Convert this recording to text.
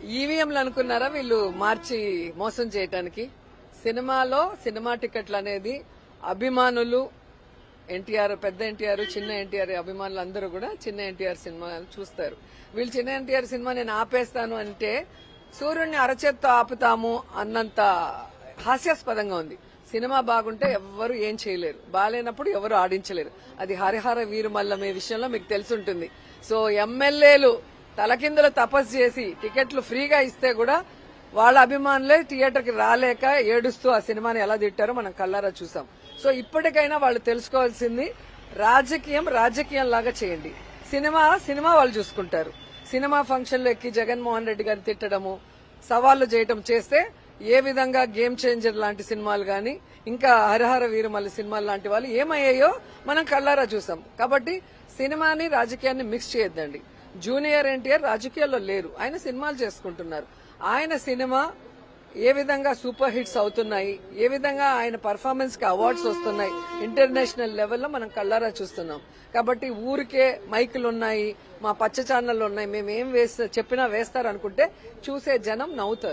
ఈవీఎంలు అనుకున్నారా వీళ్ళు మార్చి మోసం చేయటానికి? సినిమా టికెట్లు అనేది అభిమానులు ఎన్టీఆర్, పెద్ద ఎన్టీఆర్, చిన్న ఎన్టీఆర్ అభిమానులు అందరూ కూడా చిన్న ఎన్టీఆర్ సినిమా చూస్తారు. వీళ్ళు చిన్న ఎన్టీఆర్ సినిమా నేను ఆపేస్తాను అంటే సూర్యుడిని అరచేత్తో ఆపుతాము అన్నంత హాస్యాస్పదంగా ఉంది. సినిమా బాగుంటే ఎవ్వరు ఏం చేయలేరు, బాగాలేనప్పుడు ఎవరు ఆడించలేరు. అది హరిహర వీరుమల్లం ఈ విషయంలో మీకు తెలుసుంటుంది. సో ఎమ్మెల్యేలు తలకిందులు తపస్సు చేసి టికెట్లు ఫ్రీగా ఇస్తే కూడా వాళ్ళ అభిమానులే థియేటర్కి రాలేక ఏడుస్తూ ఆ సినిమాని ఎలా తిట్టారో మనం కళ్ళారా చూసాం. సో ఇప్పటికైనా వాళ్ళు తెలుసుకోవాల్సింది రాజకీయం లాగా చేయండి. సినిమా వాళ్ళు చూసుకుంటారు. సినిమా ఫంక్షన్లో ఎక్కి జగన్మోహన్ రెడ్డి గారిని తిట్టడము, సవాళ్లు చేయటం చేస్తే ఏ విధంగా గేమ్ చేంజర్ లాంటి సినిమాలు గాని ఇంకా హరిహర వీరమల్లి సినిమాలు లాంటి వాళ్ళు ఏమయ్యాయో మనం కళ్ళారా చూసాం. కాబట్టి సినిమాని రాజకీయాన్ని మిక్స్ చేయొద్దండి. జూనియర్ ఎన్టీఆర్ రాజకీయాల్లో లేరు, ఆయన సినిమాలు చేసుకుంటున్నారు. ఆయన సినిమా ఏ విధంగా సూపర్ హిట్స్ అవుతున్నాయి, ఏ విధంగా ఆయన పర్ఫార్మెన్స్ కి అవార్డ్స్ వస్తున్నాయి ఇంటర్నేషనల్ లెవెల్లో మనం కళ్ళారా చూస్తున్నాం. కాబట్టి ఊరికే మైకులు ఉన్నాయి, మా పచ్చ ఛానళ్ళు ఉన్నాయి, మేమేం చెప్పినా వేస్తారు అనుకుంటే చూసే జనం నవ్వుతారు.